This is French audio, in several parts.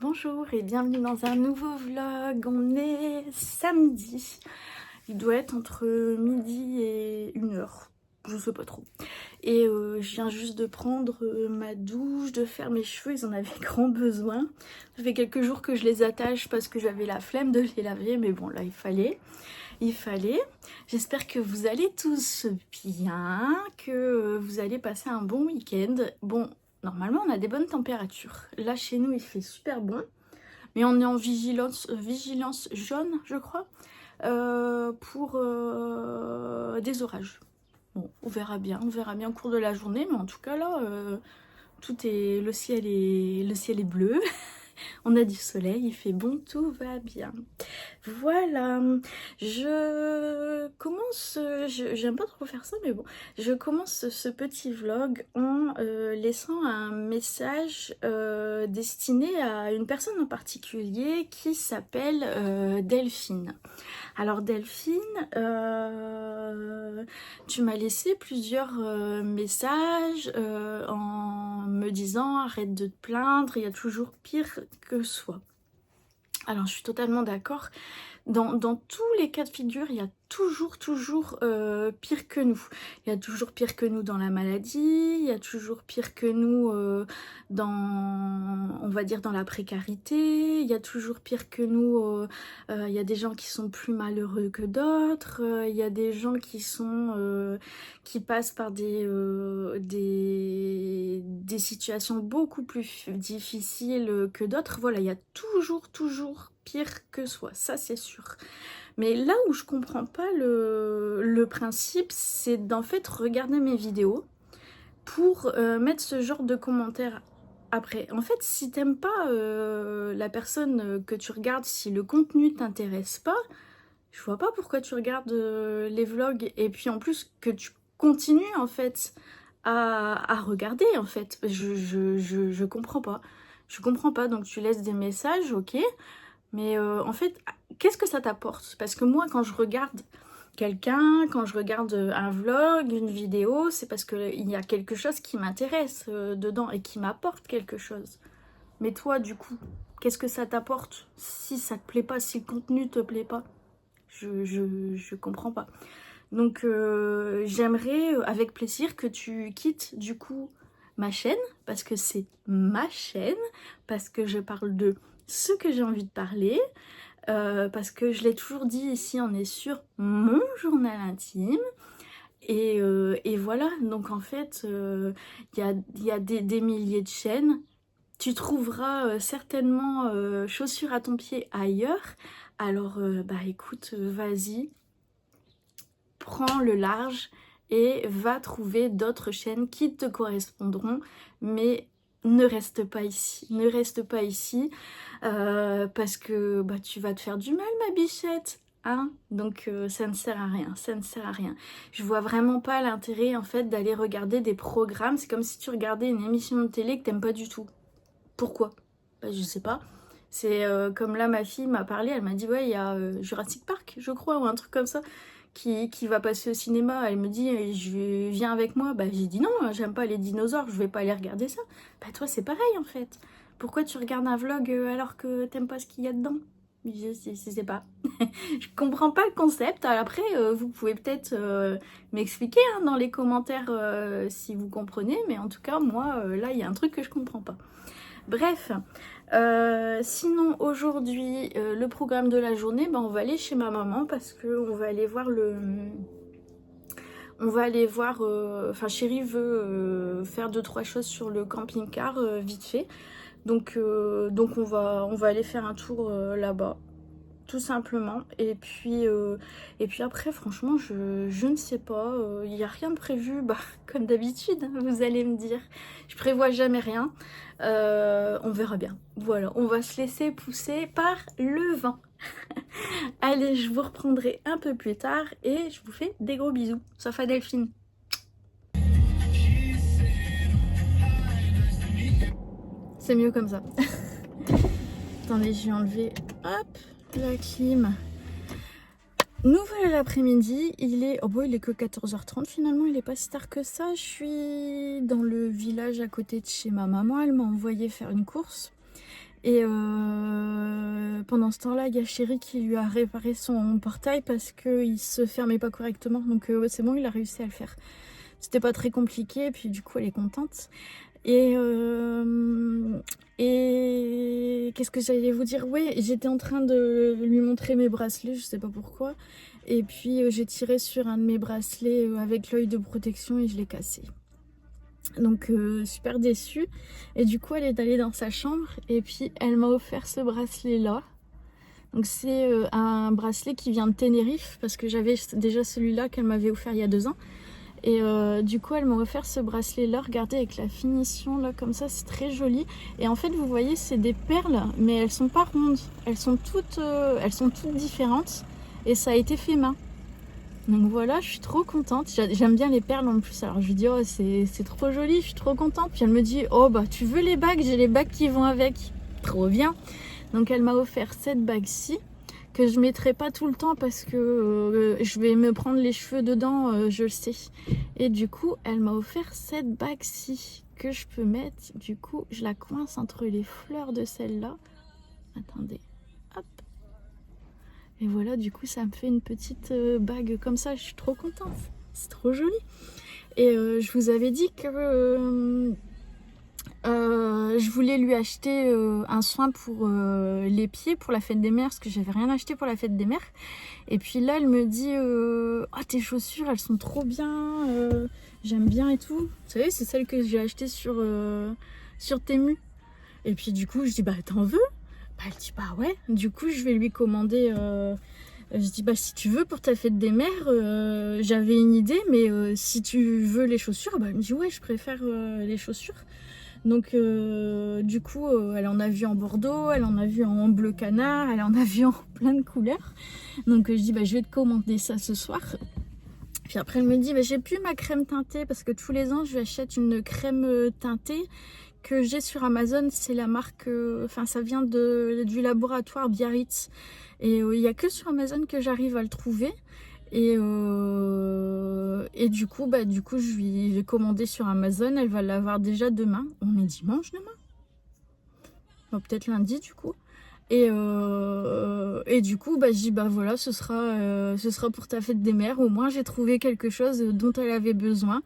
Bonjour et bienvenue dans un nouveau vlog. On est samedi. Il doit être entre midi et 1h. Je sais pas trop. Et je viens juste de prendre ma douche, de faire mes cheveux. Ils en avaient grand besoin. Ça fait quelques jours que je les attache parce que j'avais la flemme de les laver. Mais bon, là, il fallait. J'espère que vous allez tous bien, que vous allez passer un bon week-end. Bon, normalement, on a des bonnes températures. Là, chez nous, il fait super bon. Mais on est en vigilance jaune, je crois, pour des orages. Bon, on verra bien au cours de la journée. Mais en tout cas, là, le ciel est bleu. On a du soleil, il fait bon, tout va bien. Voilà, je commence, j'aime pas trop faire ça, mais bon, je commence ce petit vlog en laissant un message destiné à une personne en particulier qui s'appelle Delphine. Alors Delphine, tu m'as laissé plusieurs messages en me disant arrête de te plaindre, il y a toujours pire que soi. Alors je suis totalement d'accord. Dans tous les cas de figure, il y a toujours pire que nous. Il y a toujours pire que nous dans la maladie, il y a toujours pire que nous on va dire, dans la précarité, il y a toujours pire que nous, il y a des gens qui sont plus malheureux que d'autres, il y a des gens qui passent par des situations beaucoup plus difficiles que d'autres. Voilà, il y a toujours pire que soi, ça c'est sûr. Mais là où je comprends pas le principe, c'est d'en fait regarder mes vidéos pour mettre ce genre de commentaires après. En fait, si t'aimes pas la personne que tu regardes, si le contenu t'intéresse pas, je vois pas pourquoi tu regardes les vlogs, et puis en plus que tu continues en fait à regarder en fait. Je comprends pas. Je comprends pas, donc tu laisses des messages, ok, mais en fait, qu'est-ce que ça t'apporte? Parce que moi, quand je regarde quelqu'un, quand je regarde un vlog, une vidéo, c'est parce qu'il y a quelque chose qui m'intéresse dedans et qui m'apporte quelque chose. Mais toi, du coup, qu'est-ce que ça t'apporte si ça te plaît pas, si le contenu te plaît pas? Je comprends pas. Donc j'aimerais avec plaisir que tu quittes du coup ma chaîne, parce que c'est ma chaîne, parce que je parle de ce que j'ai envie de parler, parce que je l'ai toujours dit ici, on est sur mon journal intime. Et voilà, donc en fait, il y a des milliers de chaînes. Tu trouveras certainement chaussures à ton pied ailleurs. Alors, bah écoute, vas-y, prends le large et va trouver d'autres chaînes qui te correspondront, mais ne reste pas ici, ne reste pas ici, parce que bah, tu vas te faire du mal, ma bichette, hein. Donc ça ne sert à rien, ça ne sert à rien. Je vois vraiment pas l'intérêt en fait d'aller regarder des programmes. C'est comme si tu regardais une émission de télé que t'aimes pas du tout. Pourquoi? Bah, je sais pas. C'est comme là, ma fille m'a parlé, elle m'a dit ouais, il y a Jurassic Park, je crois, ou un truc comme ça, qui va passer au cinéma. Elle me dit viens avec moi. Bah j'ai dit non, j'aime pas les dinosaures, je vais pas aller regarder ça. Bah toi c'est pareil en fait. Pourquoi tu regardes un vlog alors que t'aimes pas ce qu'il y a dedans? Je sais pas. Je comprends pas le concept. Après vous pouvez peut-être m'expliquer hein, dans les commentaires si vous comprenez, mais en tout cas moi là il y a un truc que je comprends pas. Bref, sinon aujourd'hui, le programme de la journée, ben, on va aller chez ma maman parce qu'on va aller voir On va aller voir... Enfin, chérie veut faire 2-3 choses sur le camping-car, vite fait. Donc on va aller faire un tour là-bas. Tout simplement. Et puis après, franchement, je ne sais pas. Il n'y a rien de prévu, bah, comme d'habitude, hein, vous allez me dire. Je prévois jamais rien. On verra bien. Voilà, on va se laisser pousser par le vent. Allez, je vous reprendrai un peu plus tard et je vous fais des gros bisous. Sauf à Delphine. C'est mieux comme ça. Attendez, je vais enlever, hop, la clim. Nouvelle l'après-midi, il est que 14h30, finalement il est pas si tard que ça. Je suis dans le village à côté de chez ma maman, elle m'a envoyé faire une course. Et pendant ce temps-là, il y a Chéri qui lui a réparé son portail parce qu'il se fermait pas correctement. Donc ouais, c'est bon, il a réussi à le faire. C'était pas très compliqué, et puis du coup elle est contente. Et qu'est-ce que j'allais vous dire? Ouais, j'étais en train de lui montrer mes bracelets, je sais pas pourquoi. Et puis j'ai tiré sur un de mes bracelets avec l'œil de protection et je l'ai cassé. Donc super déçue. Et du coup elle est allée dans sa chambre et puis elle m'a offert ce bracelet là. Donc c'est un bracelet qui vient de Tenerife parce que j'avais déjà celui-là qu'elle m'avait offert il y a 2 ans. Et du coup elle m'a offert ce bracelet là, regardez avec la finition là comme ça, c'est très joli. Et en fait vous voyez c'est des perles mais elles sont pas rondes, elles sont toutes différentes et ça a été fait main. Donc voilà, je suis trop contente. J'aime bien les perles en plus. Alors je lui dis oh c'est trop joli, je suis trop contente. Puis elle me dit oh bah tu veux les bagues, j'ai les bagues qui vont avec. Trop bien. Donc elle m'a offert cette bague-ci que je mettrai pas tout le temps parce que je vais me prendre les cheveux dedans, je le sais. Et du coup elle m'a offert cette bague-ci que je peux mettre. Du coup je la coince entre les fleurs de celle-là. Attendez, hop. Et voilà, du coup, ça me fait une petite bague comme ça. Je suis trop contente. C'est trop joli. Et je vous avais dit que je voulais lui acheter un soin pour les pieds pour la fête des mères. Parce que j'avais rien acheté pour la fête des mères. Et puis là, elle me dit oh, tes chaussures, elles sont trop bien. J'aime bien et tout. Vous savez, c'est celle que j'ai achetée sur Temu. Et puis du coup, je dis bah t'en veux? Elle dit bah ouais, du coup je vais lui commander, je dis bah si tu veux pour ta fête des mères, j'avais une idée mais si tu veux les chaussures, bah elle me dit ouais je préfère les chaussures. Donc du coup elle en a vu en bordeaux, elle en a vu en bleu canard, elle en a vu en plein de couleurs. Donc je dis bah je vais te commander ça ce soir. Puis après elle me dit bah j'ai plus ma crème teintée parce que tous les ans je lui achète une crème teintée que j'ai sur Amazon. C'est la marque, enfin ça vient du laboratoire Biarritz et il n'y a que sur Amazon que j'arrive à le trouver. Et du coup je lui ai commandé sur Amazon, elle va l'avoir déjà demain. On est dimanche demain, bon, peut-être lundi du coup. Et du coup je dis bah voilà ce sera pour ta fête des mères, au moins j'ai trouvé quelque chose dont elle avait besoin.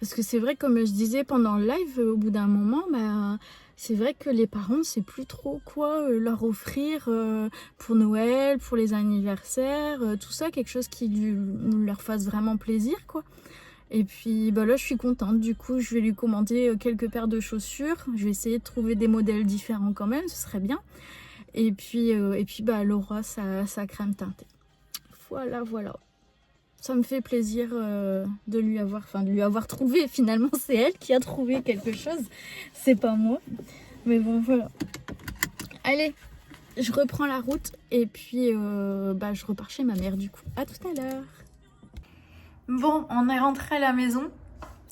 Parce que c'est vrai, comme je disais pendant le live, au bout d'un moment, c'est vrai que les parents ne savent plus trop quoi leur offrir pour Noël, pour les anniversaires, tout ça, quelque chose qui leur fasse vraiment plaisir, quoi. Et puis là, je suis contente. Du coup, je vais lui commander quelques paires de chaussures. Je vais essayer de trouver des modèles différents quand même, ce serait bien. Et puis elle aura sa crème teintée. Voilà, voilà. Ça me fait plaisir de lui avoir trouvé. Finalement, c'est elle qui a trouvé quelque chose. C'est pas moi. Mais bon, voilà. Allez, je reprends la route. Et puis, je repars chez ma mère du coup. À tout à l'heure. Bon, on est rentré à la maison.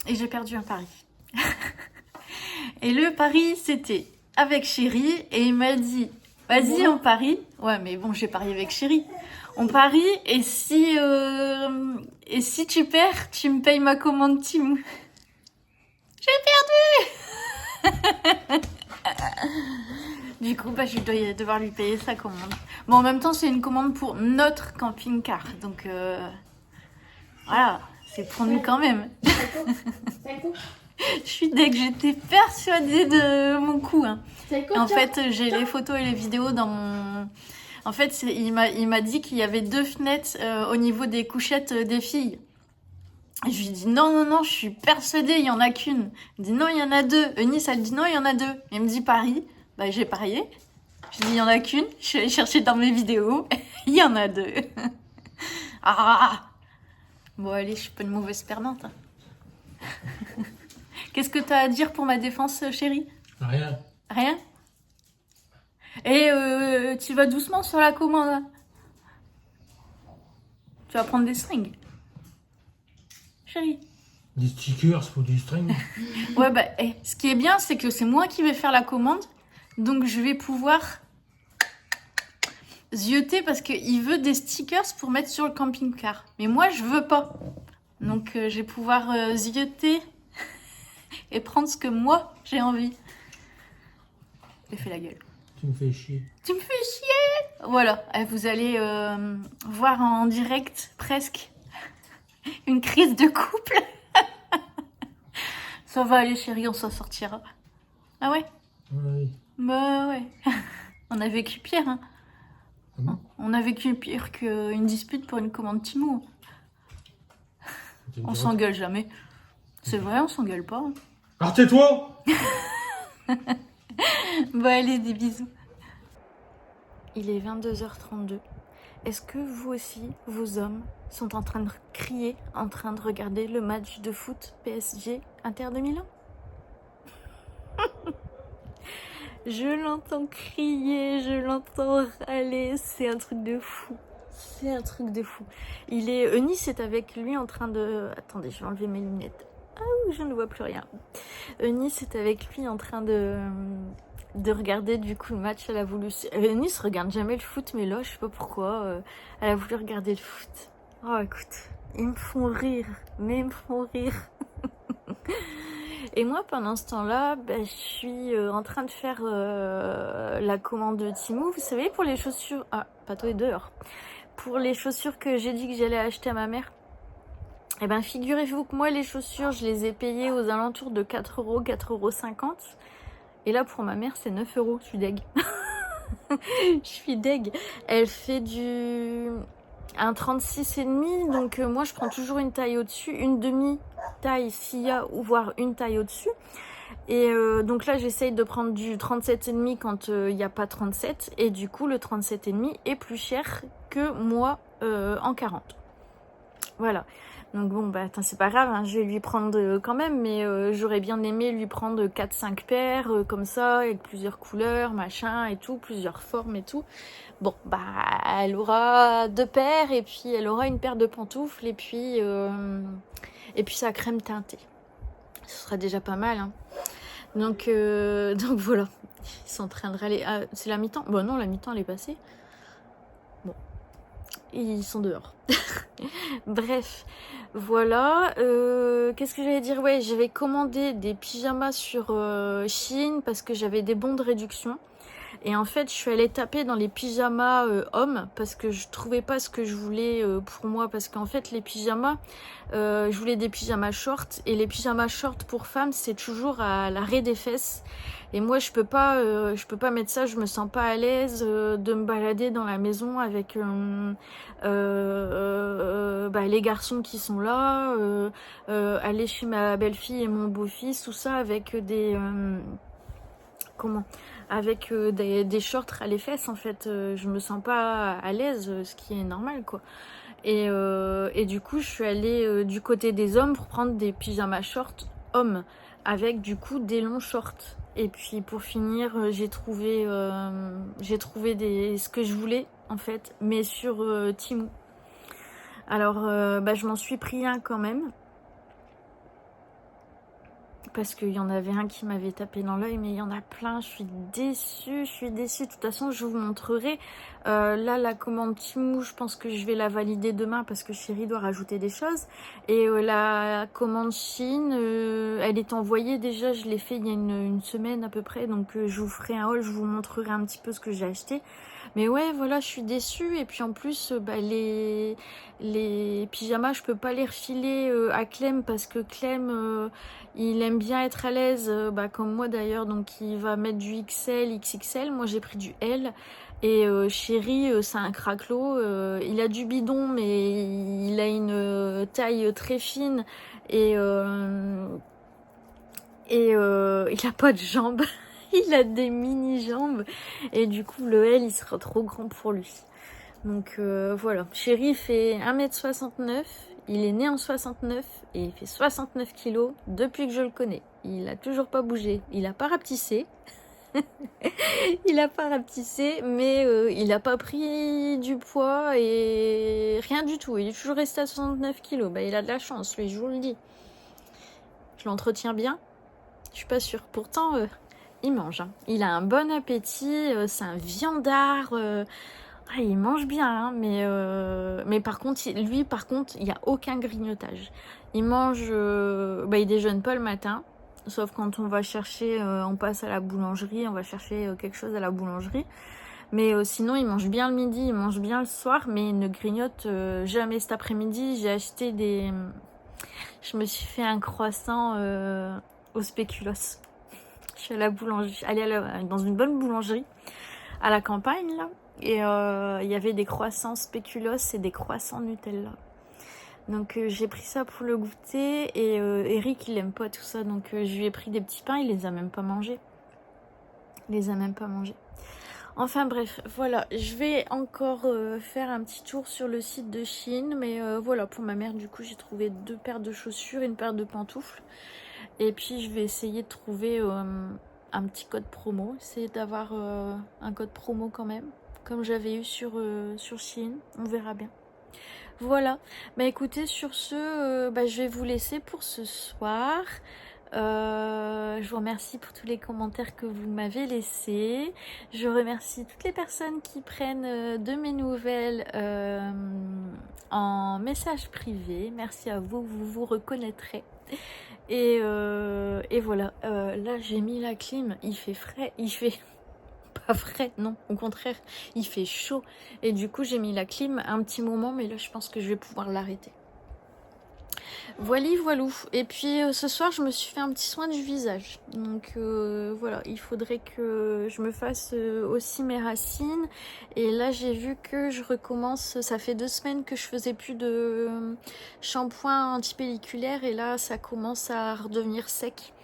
Et j'ai perdu un pari. Et le pari, c'était avec Chéri. Et il m'a dit, vas-y, on parie. Ouais, mais bon, j'ai parié avec Chéri. On parie et si tu perds, tu me payes ma commande Temu. J'ai perdu. Du coup, je dois devoir lui payer sa commande. Bon, en même temps, c'est une commande pour notre camping-car. Donc, voilà, c'est pour nous quand même. Je suis deg, j'étais persuadée de mon coup. Hein. En fait, j'ai les photos et les vidéos dans mon... En fait, il m'a dit qu'il y avait 2 fenêtres au niveau des couchettes des filles. Et je lui ai dit non, je suis persuadée, il y en a qu'une. Il me dit non, il y en a 2. Eunice, elle dit non, il y en a 2. Il me dit Paris. J'ai parié. Je dis il y en a qu'une. Je suis allée chercher dans mes vidéos. Il y en a 2. Ah. Bon, allez, je suis pas une mauvaise perdante. Hein. Qu'est-ce que tu as à dire pour ma défense, chérie? Rien. Rien? Et tu vas doucement sur la commande. Hein. Tu vas prendre des strings. Chérie. Des stickers pour des strings. Ouais, ce qui est bien, c'est que c'est moi qui vais faire la commande. Donc, je vais pouvoir zioter parce qu'il veut des stickers pour mettre sur le camping-car. Mais moi, je veux pas. Donc, je vais pouvoir zioter et prendre ce que moi, j'ai envie. J'ai fait la gueule. Tu me fais chier. Tu me fais chier. Voilà, vous allez voir en direct presque une crise de couple. Ça va aller chérie, on s'en sortira. Ah ouais? Oui. Bah ouais. On a vécu pire, hein. Ah bon? On a vécu pire qu'une dispute pour une commande Timo. On s'engueule jamais. C'est vrai, on s'engueule pas. Hein. Alors tais-toi! Bon allez, des bisous. Il est 22h32. Est-ce que vous aussi, vos hommes, sont en train de crier, en train de regarder le match de foot PSG Inter de Milan? Je l'entends crier, je l'entends râler, c'est un truc de fou. C'est un truc de fou. Eunice est avec lui en train de... Attendez, je vais enlever mes lunettes. Ah, je ne vois plus rien. Eunice est avec lui en train de regarder du coup le match. Elle a voulu... Eunice regarde jamais le foot, mais là, je sais pas pourquoi, elle a voulu regarder le foot. Oh, écoute, ils me font rire, mais ils me font rire. Et moi, pendant ce temps-là, je suis en train de faire la commande de Temu. Vous savez, pour les chaussures... Ah, Pato est dehors. Pour les chaussures que j'ai dit que j'allais acheter à ma mère, eh ben, figurez-vous que moi, les chaussures, je les ai payées aux alentours de 4 €, 4,50 €. Et là, pour ma mère, c'est 9 €. Je suis deg. Je suis deg. Elle fait un 36,5, donc moi, je prends toujours une taille au-dessus, une demi-taille s'il y a, ou voire une taille au-dessus. Et donc là, j'essaye de prendre du 37,5 quand il n'y a pas 37. Et du coup, le 37,5 est plus cher que moi en 40. Voilà. Donc bon, attends, c'est pas grave, hein, je vais lui prendre quand même, mais j'aurais bien aimé lui prendre 4-5 paires, comme ça, avec plusieurs couleurs, machin, et tout, plusieurs formes et tout. Bon, elle aura 2 paires, et puis elle aura une paire de pantoufles, et puis sa crème teintée. Ce sera déjà pas mal, hein. Donc voilà, ils sont en train de râler. Ah, c'est la mi-temps? Bon non, la mi-temps elle est passée. Bon, ils sont dehors. Bref, voilà. Qu'est-ce que j'allais dire? Ouais, j'avais commandé des pyjamas sur Shein parce que j'avais des bons de réduction. Et en fait, je suis allée taper dans les pyjamas hommes parce que je trouvais pas ce que je voulais pour moi. Parce qu'en fait, les pyjamas, je voulais des pyjamas shorts. Et les pyjamas shorts pour femmes, c'est toujours à l'arrêt des fesses. Et moi, je peux pas mettre ça. Je me sens pas à l'aise de me balader dans la maison avec les garçons qui sont là, aller chez ma belle-fille et mon beau-fils, tout ça avec des avec des shorts à les fesses. En fait, je me sens pas à l'aise, ce qui est normal, quoi. Et du coup, je suis allée du côté des hommes pour prendre des pyjamas shorts hommes avec du coup des longs shorts. Et puis pour finir, j'ai trouvé ce que je voulais en fait, mais sur Temu. Alors, je m'en suis pris un quand même. Parce qu'il y en avait un qui m'avait tapé dans l'œil, mais il y en a plein. Je suis déçue. De toute façon, je vous montrerai. Là, la commande Temu, je pense que je vais la valider demain parce que Chérie doit rajouter des choses. Et la commande Shein, elle est envoyée déjà. Je l'ai fait il y a une semaine à peu près. Donc, je vous ferai un haul. Je vous montrerai un petit peu ce que j'ai acheté. Mais ouais, voilà, je suis déçue. Et puis en plus, les pyjamas, je peux pas les refiler à Clem parce que Clem, il aime bien être à l'aise, comme moi d'ailleurs. Donc il va mettre du XL, XXL. Moi j'ai pris du L. Et Chérie, c'est un craquelot. Il a du bidon, mais il a une taille très fine. Et il a pas de jambes. Il a des mini-jambes. Et du coup, le L, il sera trop grand pour lui. Donc voilà. Chérie fait 1m69. Il est né en 69 et il fait 69 kilos depuis que je le connais. Il a toujours pas bougé. Il a pas rapetissé. Il a pas rapetissé, mais il a pas pris du poids et rien du tout. Il est toujours resté à 69 kilos. Il a de la chance, lui, je vous le dis. Je l'entretiens bien. Je suis pas sûre. Pourtant... il mange, hein. Il a un bon appétit, c'est un viandard, il mange bien, hein, mais par contre, lui, il n'y a aucun grignotage. Il mange, il déjeune pas le matin, Sauf quand on va chercher, on passe à la boulangerie, on va chercher quelque chose à la boulangerie. Mais sinon, il mange bien le midi, il mange bien le soir, mais il ne grignote jamais. Cet après-midi, j'ai acheté des... Je me suis fait un croissant au spéculoos. Je suis à la boulangerie, dans une bonne boulangerie à la campagne là, et il y avait des croissants spéculoos et des croissants Nutella. Donc j'ai pris ça pour le goûter, et Eric il aime pas tout ça, donc je lui ai pris des petits pains, il les a même pas mangés. Il les a même pas mangés. Enfin bref, voilà, je vais encore faire un petit tour sur le site de Shein, mais voilà, pour ma mère du coup j'ai trouvé 2 paires de chaussures, une paire de pantoufles. Et puis je vais essayer de trouver un petit code promo, essayer d'avoir un code promo quand même, comme j'avais eu sur Shein, on verra bien. Voilà, bah écoutez, sur ce, je vais vous laisser pour ce soir. Je vous remercie pour tous les commentaires que vous m'avez laissés. Je remercie toutes les personnes qui prennent de mes nouvelles en message privé. Merci à vous, vous vous reconnaîtrez. Et voilà, là j'ai mis la clim, il fait frais, il fait pas frais, non, au contraire, il fait chaud. Et du coup j'ai mis la clim un petit moment, mais là je pense que je vais pouvoir l'arrêter. Voilà, voilou. Et puis ce soir, je me suis fait un petit soin du visage. Donc voilà, il faudrait que je me fasse aussi mes racines. Et là, j'ai vu que je recommence. Ça fait 2 semaines que je faisais plus de shampoing antipelliculaire. Et là, ça commence à redevenir sec.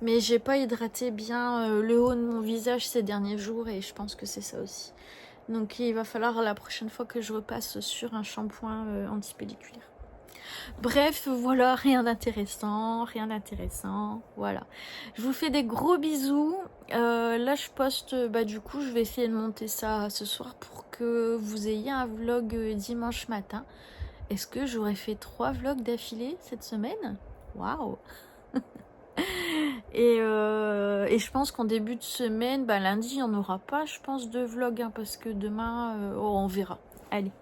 Mais j'ai pas hydraté bien le haut de mon visage ces derniers jours. Et je pense que c'est ça aussi. Donc il va falloir la prochaine fois que je repasse sur un shampoing antipelliculaire. Bref, voilà, rien d'intéressant, voilà. Je vous fais des gros bisous. Là, je poste, du coup, je vais essayer de monter ça ce soir pour que vous ayez un vlog dimanche matin. Est-ce que j'aurais fait 3 vlogs d'affilée cette semaine? Waouh! Et je pense qu'en début de semaine, lundi, il n'y en aura pas, je pense, de vlog, hein, parce que demain, on verra. Allez,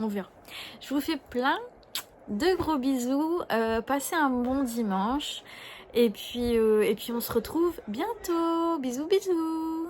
on verra. Je vous fais plein de gros bisous, passez un bon dimanche, et puis on se retrouve bientôt. Bisous bisous.